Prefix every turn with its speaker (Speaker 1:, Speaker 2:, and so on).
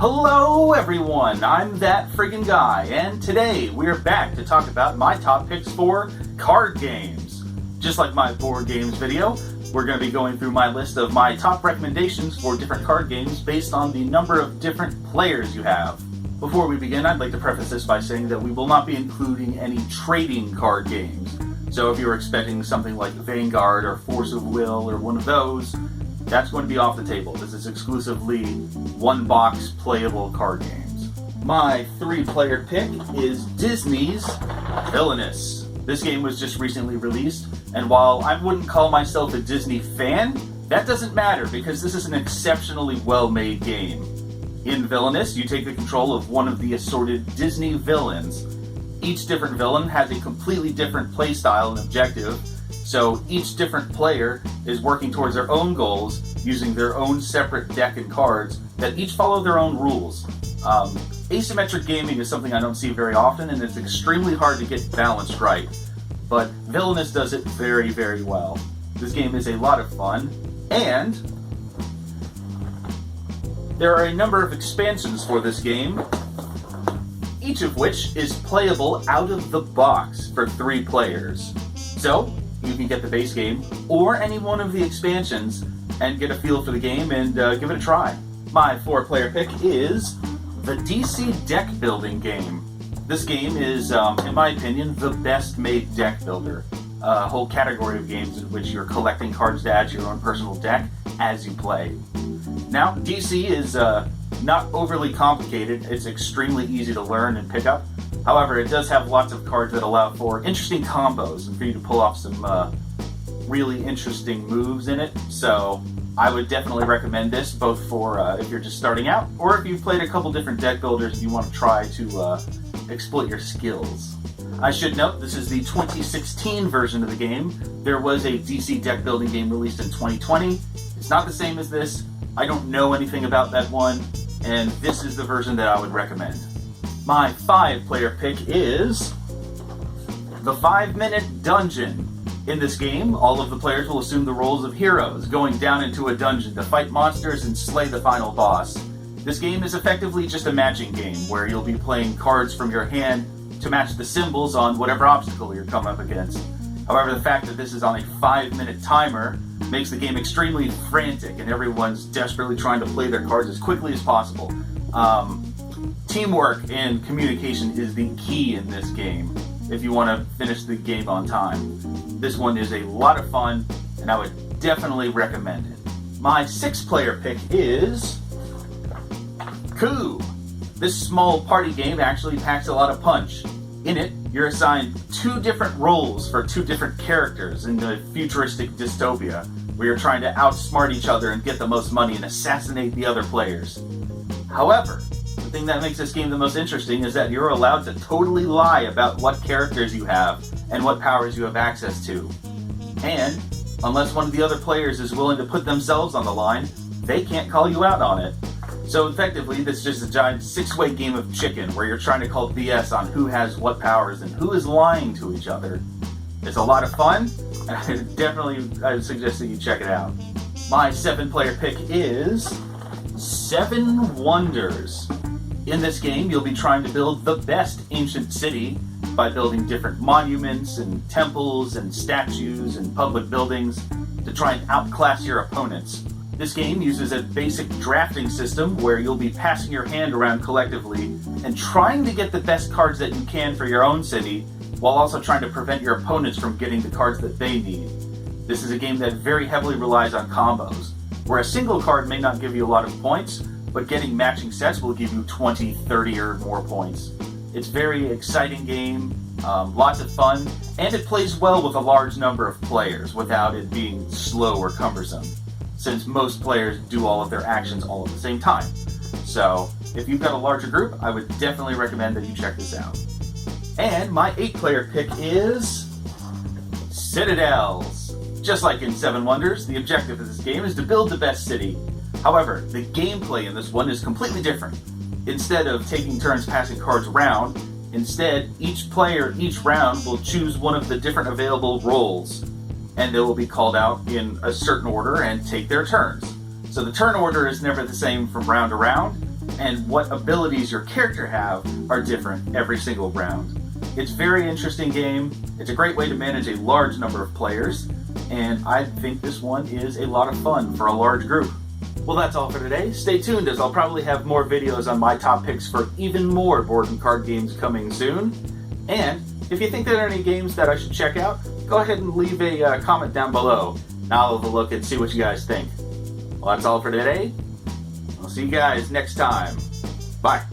Speaker 1: Hello everyone, I'm that Frigin guy, and today we're back to talk about my top picks for card games. Just like my board games video, we're going to be going through my list of my top recommendations for different card games based on the number of different players you have. Before we begin, I'd like to preface this by saying that we will not be including any trading card games. So if you're expecting something like Vanguard or Force of Will or one of those, that's going to be off the table. This is exclusively one-box playable card games. My 3-player pick is Disney's Villainous. This game was just recently released, and while I wouldn't call myself a Disney fan, that doesn't matter because this is an exceptionally well-made game. In Villainous, you take the control of one of the assorted Disney villains. Each different villain has a completely different playstyle and objective, so each different player is working towards their own goals using their own separate deck and cards that each follow their own rules. Asymmetric gaming is something I don't see very often, and it's extremely hard to get balanced right. But Villainous does it very, very well. This game is a lot of fun, and there are a number of expansions for this game, each of which is playable out of the box for 3 players. So, you can get the base game or any one of the expansions and get a feel for the game and give it a try. My 4-player pick is the DC Deck Building game. This game is, in my opinion, the best made deck builder. A whole category of games in which you're collecting cards to add to your own personal deck as you play. Now, DC is not overly complicated. It's extremely easy to learn and pick up. However, it does have lots of cards that allow for interesting combos and for you to pull off some really interesting moves in it. So I would definitely recommend this, both for if you're just starting out, or if you've played a couple different deck builders and you want to try to exploit your skills. I should note, this is the 2016 version of the game. There was a DC deck building game released in 2020. It's not the same as this. I don't know anything about that one, and this is the version that I would recommend. My 5-player pick is the 5-Minute Dungeon. In this game, all of the players will assume the roles of heroes, going down into a dungeon to fight monsters and slay the final boss. This game is effectively just a matching game, where you'll be playing cards from your hand to match the symbols on whatever obstacle you're coming up against. However, the fact that this is on a 5-minute timer makes the game extremely frantic, and everyone's desperately trying to play their cards as quickly as possible. Teamwork and communication is the key in this game if you want to finish the game on time. This one is a lot of fun, and I would definitely recommend it. My 6-player pick is Coup. This small party game actually packs a lot of punch. In it, you're assigned 2 different roles for 2 different characters in the futuristic dystopia, where you're trying to outsmart each other and get the most money and assassinate the other players. However, the thing that makes this game the most interesting is that you're allowed to totally lie about what characters you have and what powers you have access to. And, unless one of the other players is willing to put themselves on the line, they can't call you out on it. So effectively, this is just a giant 6-way game of chicken where you're trying to call BS on who has what powers and who is lying to each other. It's a lot of fun, and I would suggest that you check it out. My 7-player pick is 7 Wonders. In this game, you'll be trying to build the best ancient city by building different monuments and temples and statues and public buildings to try and outclass your opponents. This game uses a basic drafting system where you'll be passing your hand around collectively and trying to get the best cards that you can for your own city, while also trying to prevent your opponents from getting the cards that they need. This is a game that very heavily relies on combos, where a single card may not give you a lot of points, but getting matching sets will give you 20, 30 or more points. It's a very exciting game, lots of fun, and it plays well with a large number of players without it being slow or cumbersome, since most players do all of their actions all at the same time. So, if you've got a larger group, I would definitely recommend that you check this out. And my 8-player pick is Citadels. Just like in 7 Wonders, the objective of this game is to build the best city. However, the gameplay in this one is completely different. Instead of taking turns passing cards around, instead, each player each round will choose one of the different available roles, and they will be called out in a certain order and take their turns. So the turn order is never the same from round to round, and what abilities your character have are different every single round. It's a very interesting game. It's a great way to manage a large number of players, and I think this one is a lot of fun for a large group. Well, that's all for today. Stay tuned, as I'll probably have more videos on my top picks for even more board and card games coming soon. And if you think there are any games that I should check out, go ahead and leave a comment down below. I'll have a look and see what you guys think. Well, that's all for today. I'll see you guys next time. Bye.